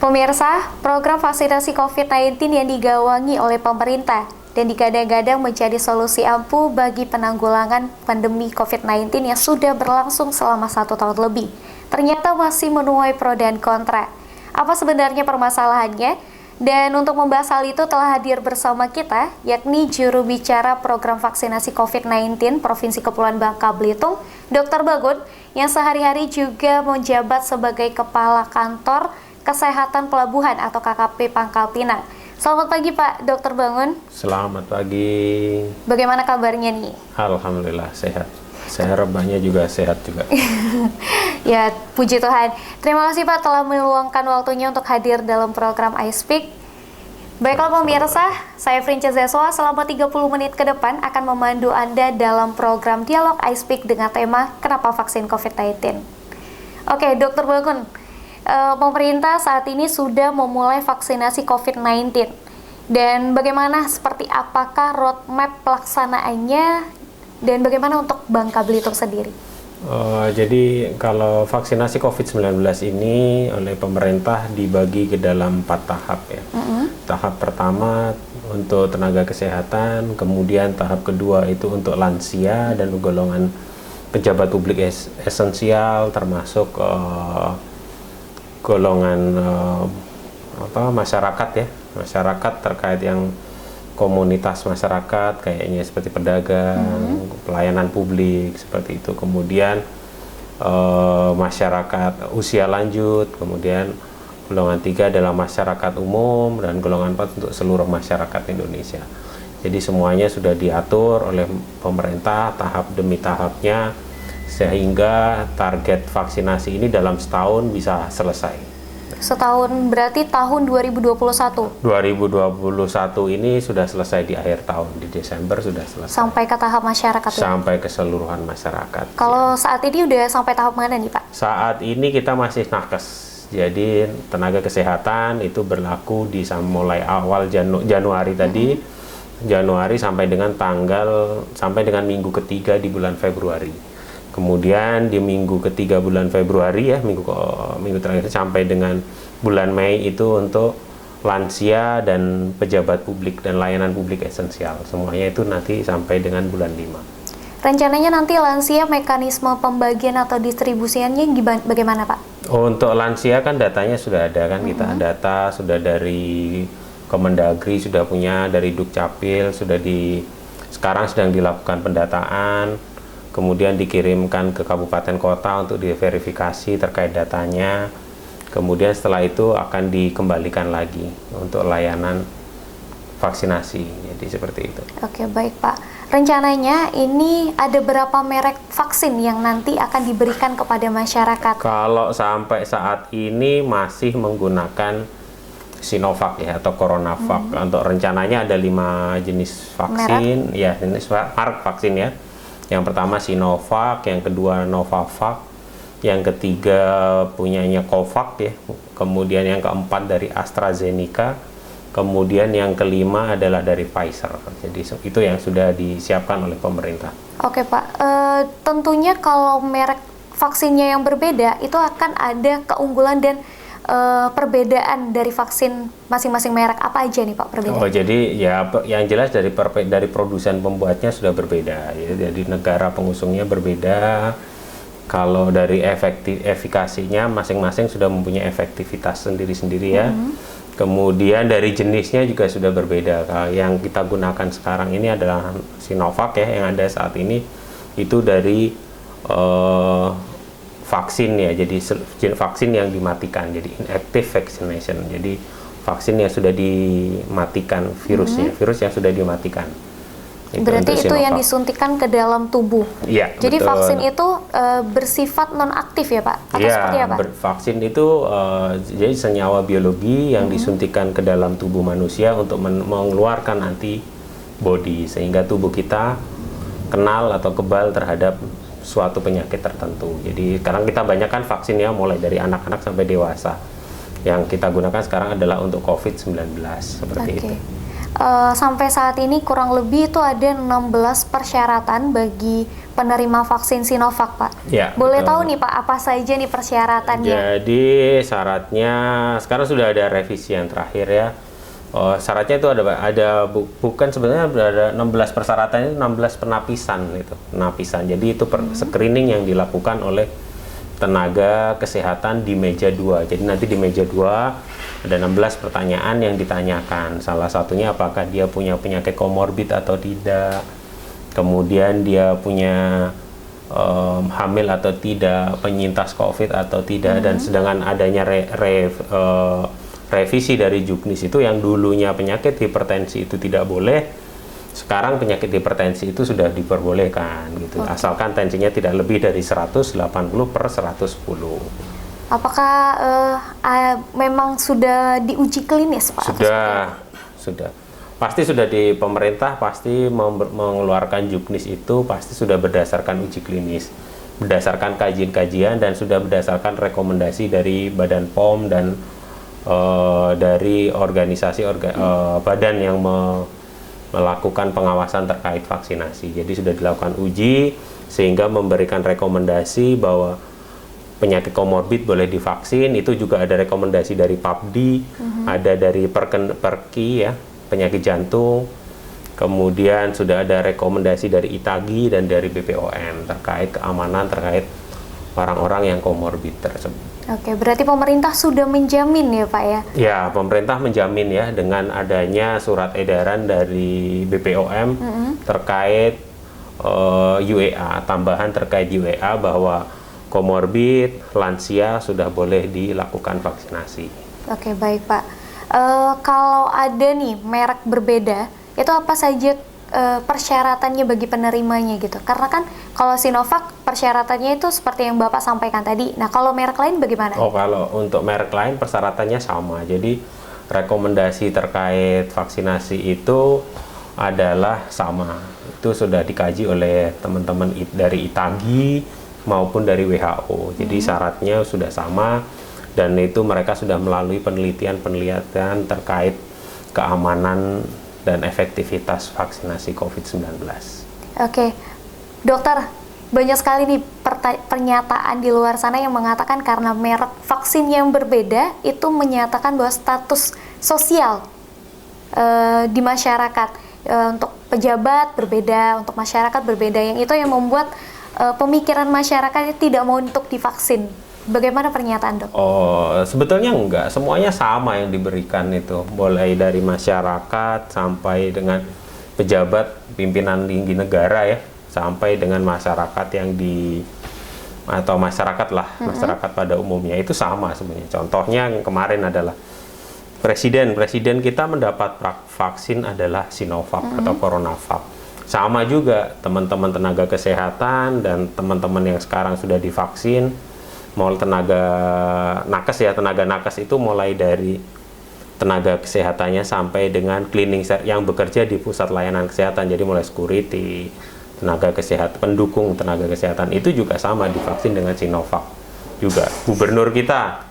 Pemirsa, program vaksinasi COVID-19 yang digawangi oleh pemerintah dan digadang-gadang menjadi solusi ampuh bagi penanggulangan pandemi COVID-19 yang sudah berlangsung selama 1 tahun lebih, ternyata masih menuai pro dan kontra. Apa sebenarnya permasalahannya? Dan untuk membahas hal itu telah hadir bersama kita, yakni juru bicara program vaksinasi COVID-19 Provinsi Kepulauan Bangka Belitung, Dr. Bangun, yang sehari-hari juga menjabat sebagai Kepala Kantor Kesehatan Pelabuhan atau KKP Pangkal Pinang. Selamat pagi Pak Dr. Bangun. Selamat pagi. Bagaimana kabarnya nih? Alhamdulillah sehat. Saya harapnya juga sehat juga. Ya, puji Tuhan. Terima kasih Pak telah meluangkan waktunya untuk hadir dalam program iSpeak. Baiklah pemirsa, saya Frince Zeswa selama 30 menit ke depan akan memandu Anda dalam program Dialog iSpeak dengan tema Kenapa Vaksin COVID-19. Oke, Dr. Bangun. Pemerintah saat ini sudah memulai vaksinasi COVID-19 dan bagaimana seperti apakah roadmap pelaksanaannya dan bagaimana untuk Bangka Belitung sendiri? Jadi kalau vaksinasi COVID-19 ini oleh pemerintah dibagi ke dalam 4 tahap ya. Tahap pertama untuk tenaga kesehatan, kemudian tahap kedua itu untuk lansia dan golongan pejabat publik esensial termasuk golongan masyarakat ya, masyarakat terkait yang komunitas masyarakat kayaknya seperti pedagang, pelayanan publik seperti itu. Kemudian masyarakat usia lanjut, kemudian golongan 3 adalah masyarakat umum dan golongan 4 untuk seluruh masyarakat Indonesia. Jadi semuanya sudah diatur oleh pemerintah tahap demi tahapnya, sehingga target vaksinasi ini dalam setahun bisa selesai. Setahun berarti tahun 2021? 2021 ini sudah selesai di akhir tahun, di Desember sudah selesai. Sampai ke tahap masyarakat ya? Sampai keseluruhan masyarakat. Kalau saat ini udah sampai tahap mana nih Pak? Saat ini kita masih nakes. Jadi tenaga kesehatan itu berlaku di mulai awal Januari tadi, Januari sampai dengan minggu ketiga di bulan Februari. Kemudian di minggu ketiga bulan Februari ya, minggu terakhir sampai dengan bulan Mei itu untuk lansia dan pejabat publik dan layanan publik esensial. Semuanya itu nanti sampai dengan bulan 5. Rencananya nanti lansia mekanisme pembagian atau distribusiannya bagaimana Pak? Untuk lansia kan datanya sudah ada kan, kita data sudah dari Kemendagri sudah punya, dari Dukcapil sekarang sedang dilakukan pendataan. Kemudian dikirimkan ke kabupaten kota untuk diverifikasi terkait datanya. Kemudian setelah itu akan dikembalikan lagi untuk layanan vaksinasi. Jadi seperti itu. Oke, baik Pak. Rencananya ini ada berapa merek vaksin yang nanti akan diberikan kepada masyarakat? Kalau sampai saat ini masih menggunakan Sinovac ya atau CoronaVac. Untuk rencananya ada 5 jenis vaksin, ya jenis merek vaksin ya. Yang pertama Sinovac, yang kedua Novavax, yang ketiga punyanya Covax ya, kemudian yang keempat dari AstraZeneca, kemudian yang kelima adalah dari Pfizer. Jadi itu yang sudah disiapkan oleh pemerintah. Oke Pak, tentunya kalau merek vaksinnya yang berbeda itu akan ada keunggulan dan perbedaan dari vaksin masing-masing merek. Apa aja nih Pak perbedaan? Oh, jadi ya yang jelas dari produsen pembuatnya sudah berbeda ya. Jadi negara pengusungnya berbeda. Kalau dari efikasinya masing-masing sudah mempunyai efektivitas sendiri-sendiri ya. Kemudian dari jenisnya juga sudah berbeda. Yang kita gunakan sekarang ini adalah Sinovac ya, yang ada saat ini itu dari vaksin ya, jadi vaksin yang dimatikan, jadi inactive vaccination, jadi vaksin yang sudah dimatikan virusnya, virus yang sudah dimatikan. Berarti itu yang disuntikan ke dalam tubuh. Iya. Jadi betul. vaksin itu bersifat nonaktif ya Pak? Atau seperti apa? Vaksin itu jadi senyawa biologi yang disuntikan ke dalam tubuh manusia untuk mengeluarkan antibody sehingga tubuh kita kenal atau kebal terhadap suatu penyakit tertentu. Jadi sekarang kita banyak kan vaksin ya, mulai dari anak-anak sampai dewasa. Yang kita gunakan sekarang adalah untuk COVID-19 seperti itu. sampai saat ini kurang lebih itu ada 16 persyaratan bagi penerima vaksin Sinovac, Pak. Ya, boleh betul. tahu nih Pak, apa saja nih persyaratannya? Jadi syaratnya sekarang sudah ada revisi yang terakhir ya. Syaratnya itu bukan sebenarnya ada 16 persyaratan, itu 16 penapisan. Jadi itu screening yang dilakukan oleh tenaga kesehatan di meja 2. Jadi nanti di meja 2 ada 16 pertanyaan yang ditanyakan. Salah satunya apakah dia punya penyakit komorbid atau tidak. Kemudian dia punya hamil atau tidak, penyintas COVID atau tidak, dan sedangkan adanya revisi dari Juknis itu yang dulunya penyakit hipertensi itu tidak boleh, sekarang penyakit hipertensi itu sudah diperbolehkan gitu. Asalkan tensinya tidak lebih dari 180/110. Apakah memang sudah diuji klinis, Pak? Sudah. Pasti sudah di pemerintah pasti mengeluarkan Juknis itu pasti sudah berdasarkan uji klinis, berdasarkan kajian-kajian, dan sudah berdasarkan rekomendasi dari Badan POM dan dari organisasi badan yang melakukan pengawasan terkait vaksinasi. Jadi sudah dilakukan uji sehingga memberikan rekomendasi bahwa penyakit komorbid boleh divaksin. Itu juga ada rekomendasi dari PAPDI, ada dari Perki ya, penyakit jantung. Kemudian sudah ada rekomendasi dari ITAGI dan dari BPOM terkait keamanan terkait orang-orang yang komorbid tersebut. Oke, berarti pemerintah sudah menjamin ya Pak ya? Ya, pemerintah menjamin ya dengan adanya surat edaran dari BPOM terkait UEA, tambahan terkait UEA bahwa komorbid, lansia sudah boleh dilakukan vaksinasi. Oke, baik Pak. Kalau ada nih merek berbeda, itu apa saja persyaratannya bagi penerimanya gitu? Karena kan kalau Sinovac persyaratannya itu seperti yang Bapak sampaikan tadi. Nah, kalau merek lain bagaimana? Kalau untuk merek lain persyaratannya sama. Jadi rekomendasi terkait vaksinasi itu adalah sama. Itu sudah dikaji oleh teman-teman dari ITAGI maupun dari WHO. Jadi syaratnya sudah sama, dan itu mereka sudah melalui penelitian terkait keamanan dan efektivitas vaksinasi COVID-19. Oke, dokter, banyak sekali nih pernyataan di luar sana yang mengatakan karena merek vaksin yang berbeda itu menyatakan bahwa status sosial di masyarakat untuk pejabat berbeda, untuk masyarakat berbeda, yang itu yang membuat pemikiran masyarakat tidak mau untuk divaksin. Bagaimana pernyataan dok? Sebetulnya enggak, semuanya sama yang diberikan itu, mulai dari masyarakat sampai dengan pejabat pimpinan tinggi negara ya, sampai dengan masyarakat atau masyarakat lah, masyarakat pada umumnya itu sama sebenarnya. Contohnya yang kemarin adalah presiden kita mendapat vaksin adalah Sinovac atau CoronaVac. Sama juga teman-teman tenaga kesehatan dan teman-teman yang sekarang sudah divaksin, mau tenaga nakes itu mulai dari tenaga kesehatannya sampai dengan cleaning yang bekerja di pusat layanan kesehatan, jadi mulai security, tenaga kesehatan, pendukung tenaga kesehatan itu juga sama divaksin dengan Sinovac. Juga gubernur kita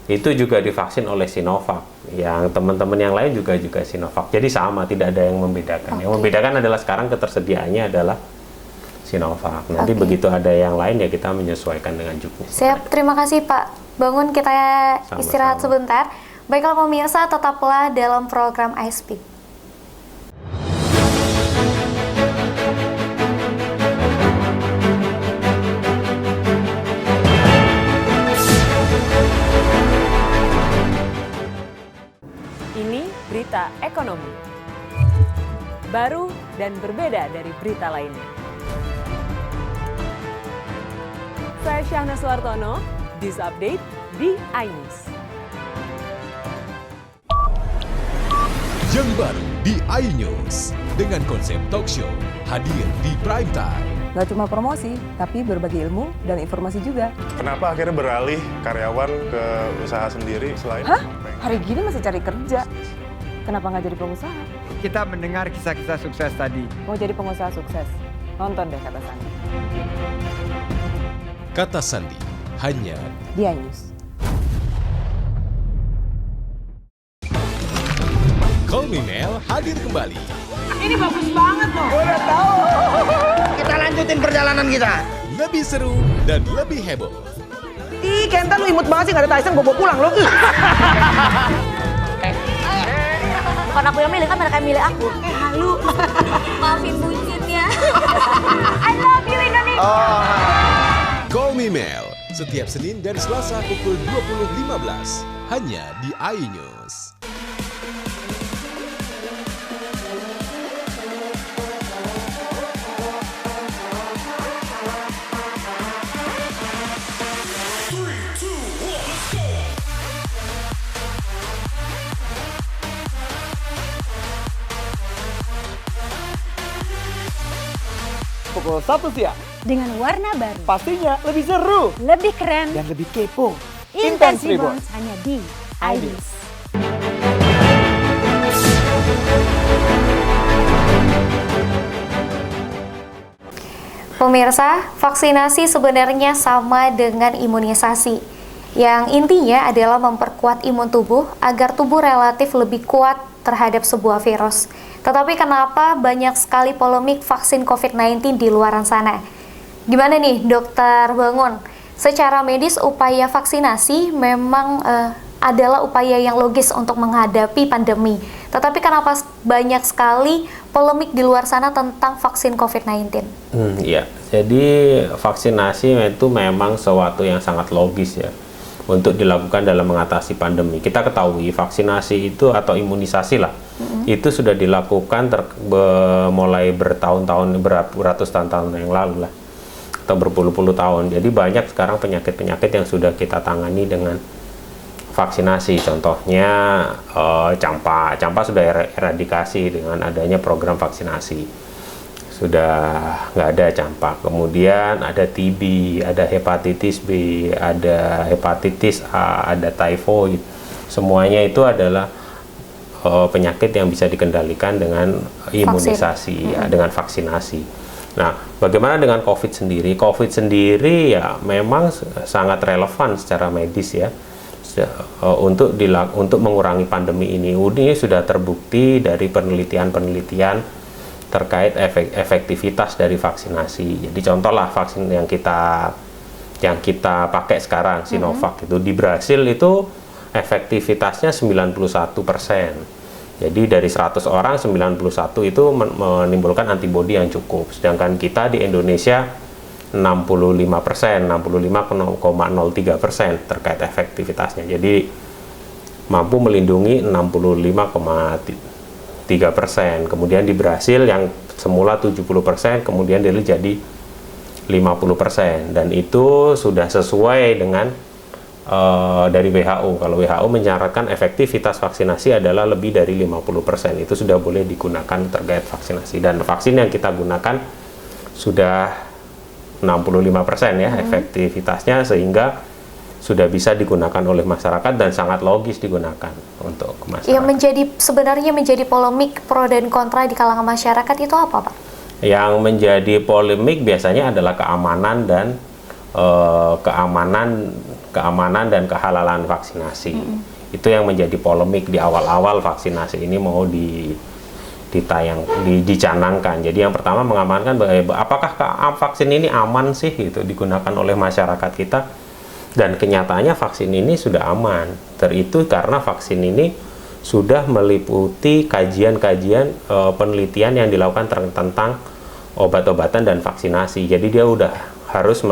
itu juga divaksin oleh Sinovac, yang teman-teman yang lain juga Sinovac. Jadi sama, tidak ada yang membedakan. Yang membedakan adalah sekarang ketersediaannya adalah Sinovac. Nanti begitu ada yang lain ya kita menyesuaikan dengan Juknis. Siap, terima kasih Pak. Bangun, kita istirahat sebentar. Baiklah pemirsa, tetaplah dalam program iSpeak. Ini berita ekonomi. Baru dan berbeda dari berita lainnya. Saya Syahna Suartono, News Update di iNews. Yang baru di iNews dengan konsep talk show hadir di prime time. Nggak cuma promosi, tapi berbagi ilmu dan informasi juga. Kenapa akhirnya beralih karyawan ke usaha sendiri selain? Hah? Hari gini masih cari kerja. Kenapa nggak jadi pengusaha? Kita mendengar kisah-kisah sukses tadi. Mau jadi pengusaha sukses? Nonton deh Kata Sandi. Kata Sandi hanya Di iNews. Call Me Mel hadir kembali. Ini bagus banget loh. Udah tahu. Kita lanjutin perjalanan kita. Lebih seru dan lebih heboh. Ih, Kenta lu imut banget sih, gak ada Tyson, gue bawa pulang lo. Bukan aku yang milih, kan mereka yang milih aku. Halu. Maafin bucinnya. I love you Indonesia. Call Me Mel, setiap Senin dan Selasa pukul 20.15 hanya di iNews. Pukul 1 siang. Dengan warna baru, Pastinya lebih seru lebih keren, dan lebih kepo. Intense Intense Reborns hanya di iNews. Pemirsa, vaksinasi sebenarnya sama dengan imunisasi, yang intinya adalah memperkuat imun tubuh agar tubuh relatif lebih kuat terhadap sebuah virus. Tetapi kenapa banyak sekali polemik vaksin COVID-19 di luaran sana? Gimana nih, Dokter Bangun? Secara medis, upaya vaksinasi memang adalah upaya yang logis untuk menghadapi pandemi. Tetapi kenapa banyak sekali polemik di luar sana tentang vaksin COVID-19? Iya, jadi vaksinasi itu memang sesuatu yang sangat logis ya untuk dilakukan dalam mengatasi pandemi. Kita ketahui vaksinasi itu atau imunisasi lah, itu sudah dilakukan mulai bertahun-tahun, beratus tahun yang lalu lah, atau berpuluh-puluh tahun. Jadi banyak sekarang penyakit-penyakit yang sudah kita tangani dengan vaksinasi. Contohnya campak sudah eradikasi dengan adanya program vaksinasi. Sudah nggak ada campak. Kemudian ada TB, ada hepatitis B, ada hepatitis A, ada typhoid. Semuanya itu adalah penyakit yang bisa dikendalikan dengan imunisasi, ya, dengan vaksinasi. Nah, bagaimana dengan COVID sendiri? COVID sendiri ya memang sangat relevan secara medis ya. Untuk mengurangi pandemi ini. Ini sudah terbukti dari penelitian terkait efektivitas dari vaksinasi. Jadi contohlah vaksin yang kita pakai sekarang, Sinovac itu di Brasil itu efektivitasnya 91%. Jadi dari 100 orang 91 itu menimbulkan antibodi yang cukup. Sedangkan kita di Indonesia 65%, 65,03% terkait efektivitasnya. Jadi mampu melindungi 65,3%. Kemudian di Brasil yang semula 70%, kemudian jadi 50%. Dan itu sudah sesuai dengan dari WHO. Kalau WHO menyarankan efektivitas vaksinasi adalah lebih dari 50%. Itu sudah boleh digunakan terkait vaksinasi. Dan vaksin yang kita gunakan sudah 65% ya efektivitasnya, sehingga sudah bisa digunakan oleh masyarakat dan sangat logis digunakan untuk masyarakat. Yang sebenarnya menjadi polemik pro dan kontra di kalangan masyarakat itu apa, Pak? Yang menjadi polemik biasanya adalah keamanan dan kehalalan vaksinasi. Itu yang menjadi polemik di awal-awal vaksinasi ini mau dicanangkan. Jadi yang pertama mengamankan apakah vaksin ini aman sih gitu digunakan oleh masyarakat kita, dan kenyataannya vaksin ini sudah aman. Itu karena vaksin ini sudah meliputi kajian-kajian penelitian yang dilakukan tentang obat-obatan dan vaksinasi. Jadi dia udah harus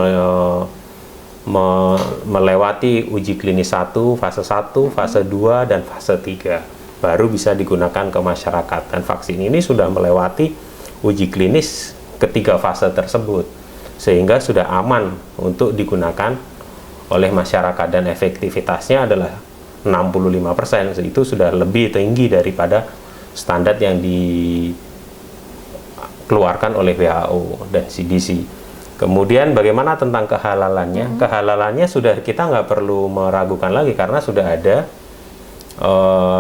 melewati uji klinis 1, fase 1, fase 2, dan fase 3. Baru bisa digunakan ke masyarakat. Dan vaksin ini sudah melewati uji klinis ketiga fase tersebut, sehingga sudah aman untuk digunakan oleh masyarakat, dan efektivitasnya adalah 65%. Itu sudah lebih tinggi daripada standar yang dikeluarkan oleh WHO dan CDC. Kemudian bagaimana tentang kehalalannya? Kehalalannya sudah kita nggak perlu meragukan lagi, karena sudah ada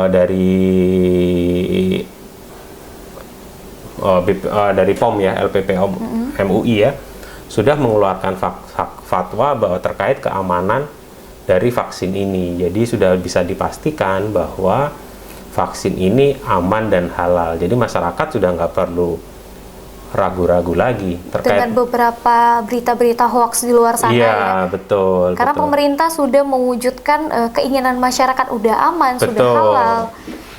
dari POM ya, LPPOM MUI ya, sudah mengeluarkan fatwa bahwa terkait keamanan dari vaksin ini. Jadi sudah bisa dipastikan bahwa vaksin ini aman dan halal. Jadi masyarakat sudah nggak perlu ragu-ragu lagi terkait dengan beberapa berita-berita hoax di luar sana. Iya, ya. betul. Karena betul. pemerintah sudah mewujudkan keinginan masyarakat udah aman, Betul. sudah halal.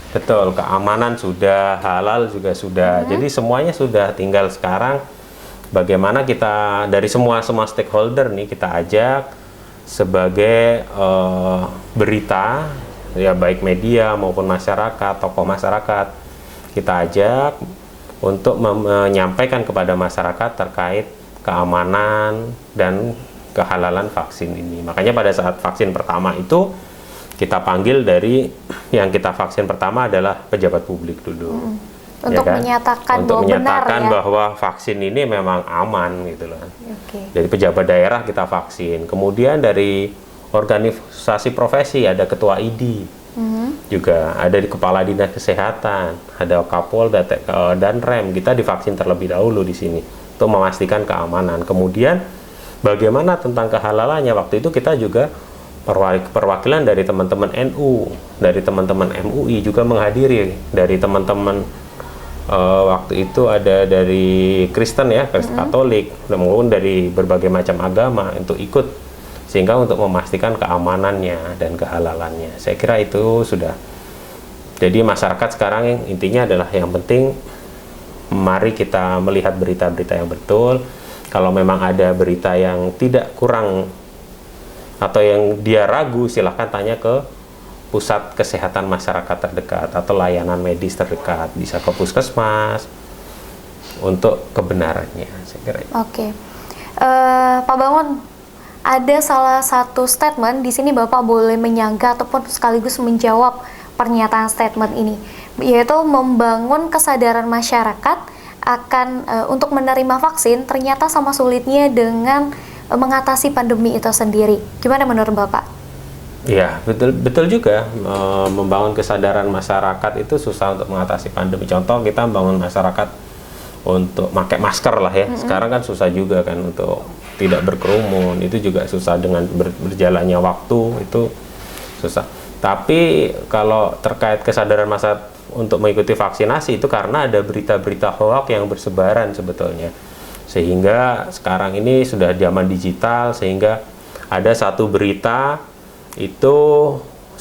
Betul, keamanan sudah, halal juga sudah. Jadi semuanya sudah, tinggal sekarang bagaimana kita dari semua stakeholder nih kita ajak sebagai berita, ya baik media maupun masyarakat, tokoh masyarakat, kita ajak untuk menyampaikan kepada masyarakat terkait keamanan dan kehalalan vaksin ini. Makanya pada saat vaksin pertama itu kita panggil dari yang kita vaksin pertama adalah pejabat publik dulu. Untuk menyatakan untuk bahwa menyatakan benar, ya? bahwa vaksin ini memang aman gitu loh. Oke. Dari pejabat daerah kita vaksin. Kemudian dari organisasi profesi ada ketua ID. Juga ada di kepala dinas kesehatan, ada Kapolda dan Rem. Kita divaksin terlebih dahulu di sini untuk memastikan keamanan. Kemudian bagaimana tentang kehalalannya, waktu itu kita juga perwakilan dari teman-teman NU, dari teman-teman MUI juga menghadiri, dari teman-teman waktu itu ada dari Kristen ya, Kristen Katolik, maupun dari berbagai macam agama untuk ikut, sehingga untuk memastikan keamanannya dan kehalalannya. Saya kira itu sudah. Jadi masyarakat sekarang intinya adalah yang penting mari kita melihat berita-berita yang betul. Kalau memang ada berita yang tidak kurang atau yang dia ragu, silahkan tanya ke pusat kesehatan masyarakat terdekat atau layanan medis terdekat, bisa ke puskesmas untuk kebenarannya. Saya kira. Oke. Pak Bangun, ada salah satu statement di sini Bapak boleh menyanggah ataupun sekaligus menjawab pernyataan statement ini, yaitu membangun kesadaran masyarakat akan untuk menerima vaksin ternyata sama sulitnya dengan mengatasi pandemi itu sendiri. Gimana menurut Bapak? Ya, betul juga. Membangun kesadaran masyarakat itu susah untuk mengatasi pandemi. Contoh kita membangun masyarakat untuk pakai masker lah ya. Sekarang kan susah juga kan untuk tidak berkerumun, itu juga susah dengan berjalannya waktu, itu susah. Tapi kalau terkait kesadaran masyarakat untuk mengikuti vaksinasi itu karena ada berita-berita hoax yang bersebaran sebetulnya. Sehingga sekarang ini sudah zaman digital, sehingga ada satu berita itu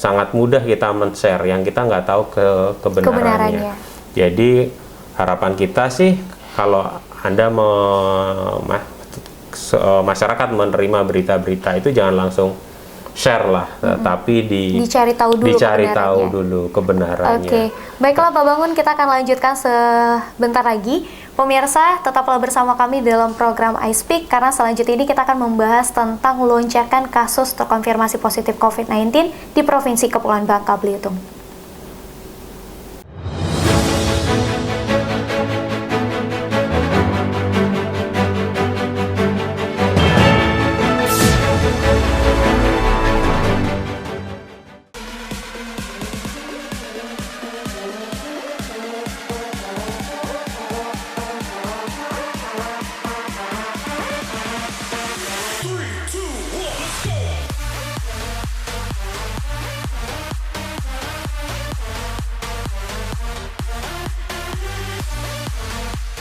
sangat mudah kita men-share yang kita nggak tahu kebenarannya. Jadi harapan kita sih kalau Anda masyarakat menerima berita-berita itu jangan langsung share lah, tapi dicari tahu dulu kebenarannya. Oke, baiklah Pak Bangun, kita akan lanjutkan sebentar lagi. Pemirsa, tetaplah bersama kami dalam program I Speak, karena selanjutnya ini kita akan membahas tentang lonjakan kasus terkonfirmasi positif COVID-19 di Provinsi Kepulauan Bangka Belitung.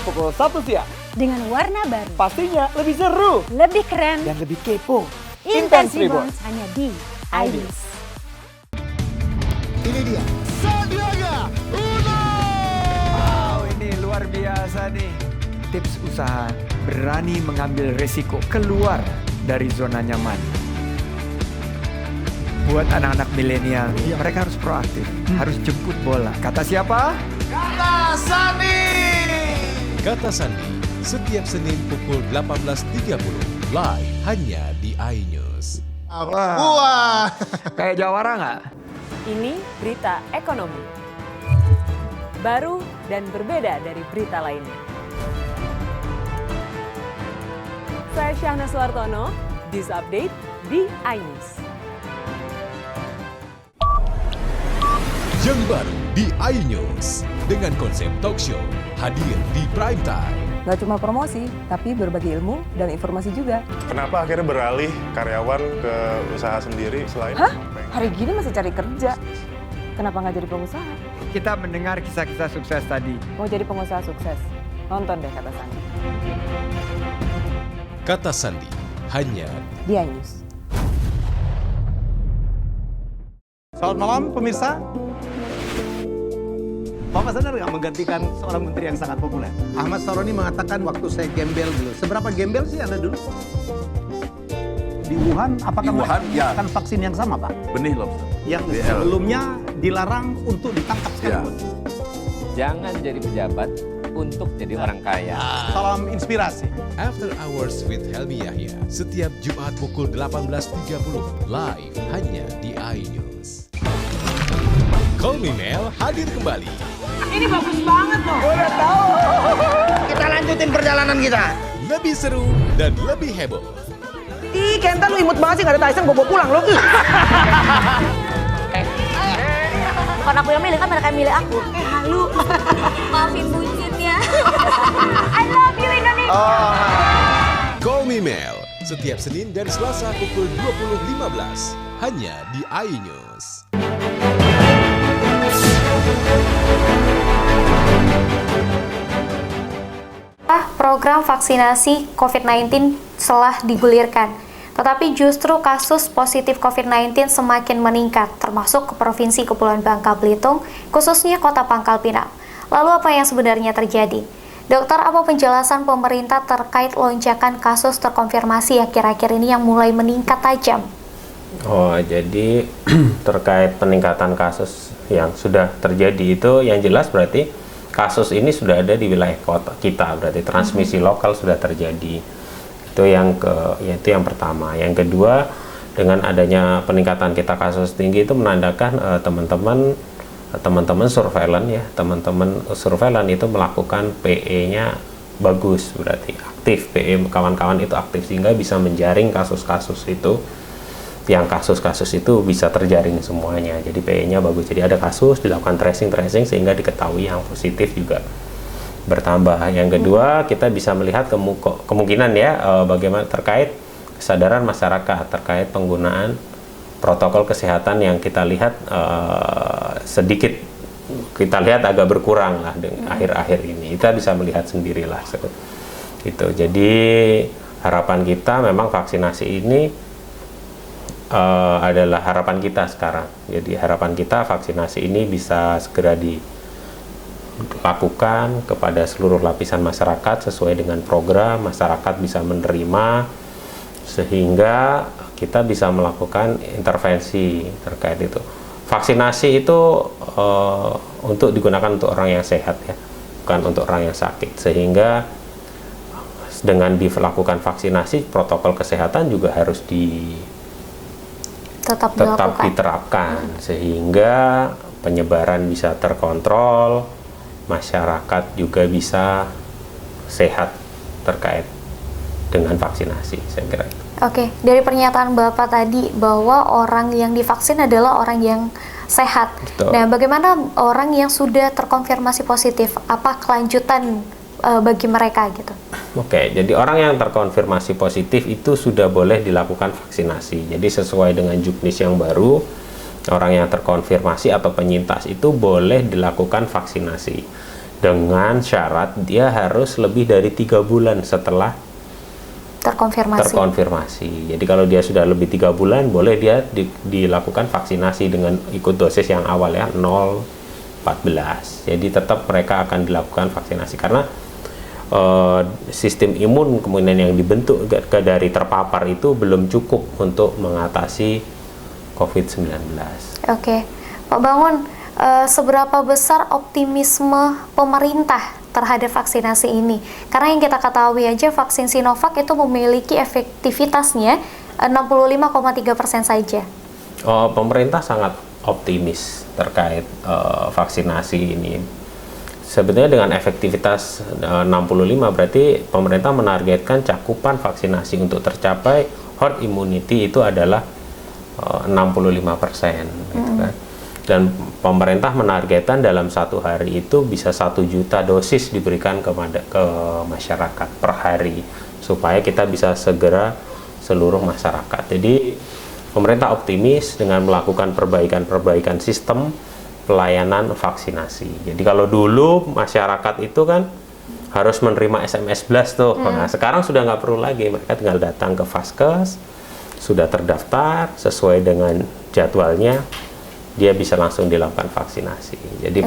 Pukul 1 siang. Dengan warna baru, Pastinya lebih seru lebih keren, dan lebih kepo. Intense Intense Reborn hanya di IBIS. Ini dia Sandiaga Uno. Wow, ini luar biasa nih. Tips usaha berani mengambil resiko keluar dari zona nyaman. Buat anak-anak milenial, mereka harus proaktif, harus jemput bola. Kata siapa? Kata Sandi. Kata Sandi, setiap Senin pukul 18.30 live hanya di iNews. Wah. Kayak jawara nggak? Ini berita ekonomi. Baru dan berbeda dari berita lainnya. Saya Syahna Suartono, This Update di iNews. Yang baru di iNews dengan konsep talk show hadir di prime time. Gak cuma promosi, tapi berbagi ilmu dan informasi juga. Kenapa akhirnya beralih karyawan ke usaha sendiri selain? Hah? Hari gini masih cari kerja. Kenapa nggak jadi pengusaha? kita mendengar kisah-kisah sukses tadi. Mau jadi pengusaha sukses? Nonton deh Kata Sandi. Kata Sandi hanya Di iNews. Selamat malam pemirsa. Bapak sadar nggak menggantikan seorang menteri yang sangat populer? Ahmad Saroni mengatakan waktu saya gembel dulu. Seberapa gembel sih Anda dulu? Di Wuhan, apakah Wuhan, ya. akan vaksin yang sama, Pak? Benih lobster. Yang sebelumnya dilarang untuk ditangkap sekalipun. Jangan jadi pejabat untuk jadi orang kaya. Salam inspirasi. After Hours with Helmi Yahya setiap Jumat pukul 18.30 live hanya di iNews. Call Me Mel hadir kembali. Ini bagus banget loh. Udah tahu. Kita lanjutin perjalanan kita. Lebih seru dan lebih heboh. Ih, Kenta lu imut banget sih, gak ada Tyson, gue bawa pulang lo. Bukan aku yang milih, kan mereka yang milih aku. Halu. Maafin bucin ya. I love you Indonesia. Call Me Mel setiap Senin dan Selasa pukul 20.15 hanya di iNews. Program vaksinasi COVID-19 telah digulirkan, tetapi justru kasus positif COVID-19 semakin meningkat, termasuk ke Provinsi Kepulauan Bangka Belitung, khususnya Kota Pangkal Pinang. Lalu apa yang sebenarnya terjadi? Dokter, apa penjelasan pemerintah terkait lonjakan kasus terkonfirmasi akhir-akhir ini yang mulai meningkat tajam? Oh, jadi terkait peningkatan kasus yang sudah terjadi itu yang jelas berarti kasus ini sudah ada di wilayah kota kita, berarti transmisi lokal sudah terjadi. Itu yang yang pertama. Yang kedua, dengan adanya peningkatan kita kasus tinggi itu menandakan teman-teman surveillance ya, teman-teman surveillance itu melakukan PE-nya bagus, berarti aktif, PE kawan-kawan itu aktif sehingga bisa menjaring kasus-kasus itu. Yang kasus-kasus itu bisa terjaring semuanya, jadi PE-nya bagus, jadi ada kasus dilakukan tracing sehingga diketahui yang positif juga bertambah. Yang kedua, kita bisa melihat kemungkinan ya bagaimana terkait kesadaran masyarakat terkait penggunaan protokol kesehatan yang kita lihat sedikit kita lihat agak berkurang lah dengan akhir-akhir ini. Kita bisa melihat sendirilah itu. Jadi harapan kita memang vaksinasi ini adalah harapan kita sekarang. Jadi harapan kita vaksinasi ini bisa segera dilakukan kepada seluruh lapisan masyarakat sesuai dengan program, masyarakat bisa menerima sehingga kita bisa melakukan intervensi terkait itu. Vaksinasi itu untuk digunakan untuk orang yang sehat ya, bukan untuk orang yang sakit, sehingga dengan dilakukan vaksinasi protokol kesehatan juga harus tetap diterapkan sehingga penyebaran bisa terkontrol, masyarakat juga bisa sehat terkait dengan vaksinasi, saya kira itu. Oke, dari pernyataan Bapak tadi bahwa orang yang divaksin adalah orang yang sehat. Betul. Nah, bagaimana orang yang sudah terkonfirmasi positif? Apa kelanjutan bagi mereka gitu? Oke, jadi orang yang terkonfirmasi positif itu sudah boleh dilakukan vaksinasi. Jadi sesuai dengan juknis yang baru, orang yang terkonfirmasi atau penyintas itu boleh dilakukan vaksinasi dengan syarat dia harus lebih dari 3 bulan setelah terkonfirmasi. Jadi kalau dia sudah lebih 3 bulan, boleh dia dilakukan vaksinasi dengan ikut dosis yang awal ya 0-14. Jadi tetap mereka akan dilakukan vaksinasi karena sistem imun kemudian yang dibentuk dari terpapar itu belum cukup untuk mengatasi COVID-19. Oke, Pak Bangun, seberapa besar optimisme pemerintah terhadap vaksinasi ini? Karena yang kita ketahui aja vaksin Sinovac itu memiliki efektivitasnya 65,3% saja. Pemerintah sangat optimis terkait vaksinasi ini. Sebetulnya dengan efektivitas 65 berarti pemerintah menargetkan cakupan vaksinasi untuk tercapai herd immunity itu adalah 65%, gitu kan. Dan pemerintah menargetkan dalam 1 hari itu bisa 1 juta dosis diberikan ke masyarakat per hari supaya kita bisa segera seluruh masyarakat. Jadi pemerintah optimis dengan melakukan perbaikan sistem pelayanan vaksinasi. Jadi kalau dulu masyarakat itu kan harus menerima SMS blast tuh. Nah, sekarang sudah nggak perlu lagi, mereka tinggal datang ke Vaskes, sudah terdaftar sesuai dengan jadwalnya, dia bisa langsung dilakukan vaksinasi. Jadi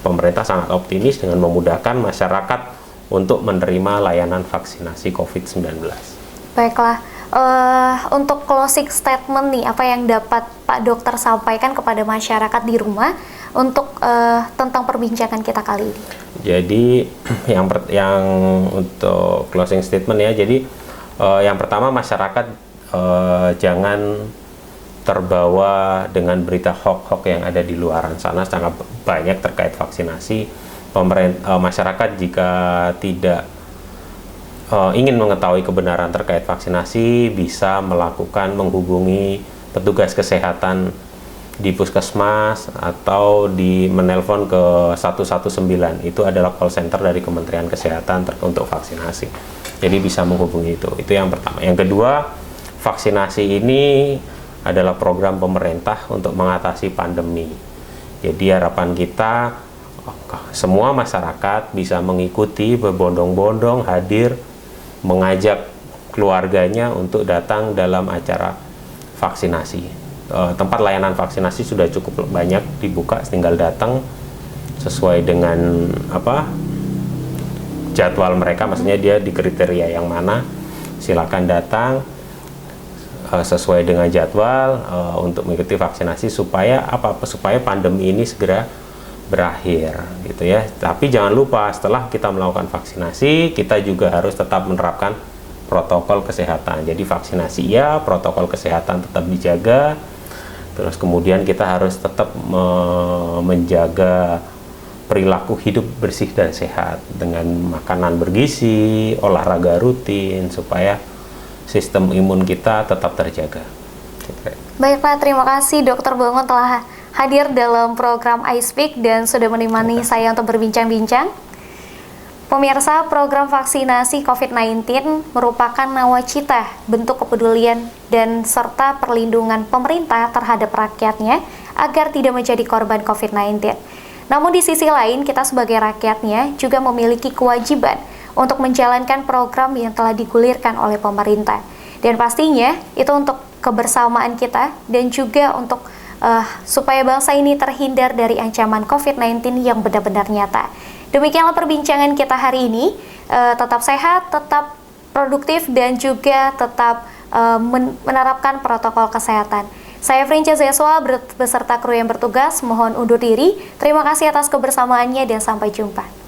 pemerintah sangat optimis dengan memudahkan masyarakat untuk menerima layanan vaksinasi COVID-19. Baiklah, untuk closing statement nih, apa yang dapat Pak Dokter sampaikan kepada masyarakat di rumah untuk tentang perbincangan kita kali ini? Jadi yang untuk closing statement ya, jadi yang pertama masyarakat jangan terbawa dengan berita hoax-hoax yang ada di luaran sana sangat banyak terkait vaksinasi. Masyarakat jika tidak ingin mengetahui kebenaran terkait vaksinasi bisa menghubungi petugas kesehatan di puskesmas atau menelpon ke 119. Itu adalah call center dari Kementerian Kesehatan untuk vaksinasi. Jadi bisa menghubungi itu. Itu yang pertama. Yang kedua, vaksinasi ini adalah program pemerintah untuk mengatasi pandemi. Jadi harapan kita semua masyarakat bisa mengikuti berbondong-bondong hadir mengajak keluarganya untuk datang dalam acara vaksinasi. Tempat layanan vaksinasi sudah cukup banyak dibuka, tinggal datang sesuai dengan jadwal mereka, maksudnya dia di kriteria yang mana, silakan datang sesuai dengan jadwal untuk mengikuti vaksinasi supaya pandemi ini segera berakhir gitu ya. Tapi jangan lupa setelah kita melakukan vaksinasi, kita juga harus tetap menerapkan protokol kesehatan. Jadi vaksinasi ya, protokol kesehatan tetap dijaga. Terus kemudian kita harus tetap menjaga perilaku hidup bersih dan sehat dengan makanan bergizi, olahraga rutin supaya sistem imun kita tetap terjaga. Baiklah, terima kasih Dr. Bongon telah hadir dalam program iSpeak dan sudah menemani saya untuk berbincang-bincang. Pemirsa, program vaksinasi COVID-19 merupakan nawacita bentuk kepedulian dan serta perlindungan pemerintah terhadap rakyatnya agar tidak menjadi korban COVID-19. Namun di sisi lain, kita sebagai rakyatnya juga memiliki kewajiban untuk menjalankan program yang telah digulirkan oleh pemerintah. Dan pastinya itu untuk kebersamaan kita dan juga untuk supaya bangsa ini terhindar dari ancaman COVID-19 yang benar-benar nyata. Demikianlah perbincangan kita hari ini. Tetap sehat, tetap produktif, dan juga tetap menerapkan protokol kesehatan. Saya Frinca Zeswa beserta kru yang bertugas mohon undur diri. Terima kasih atas kebersamaannya dan sampai jumpa.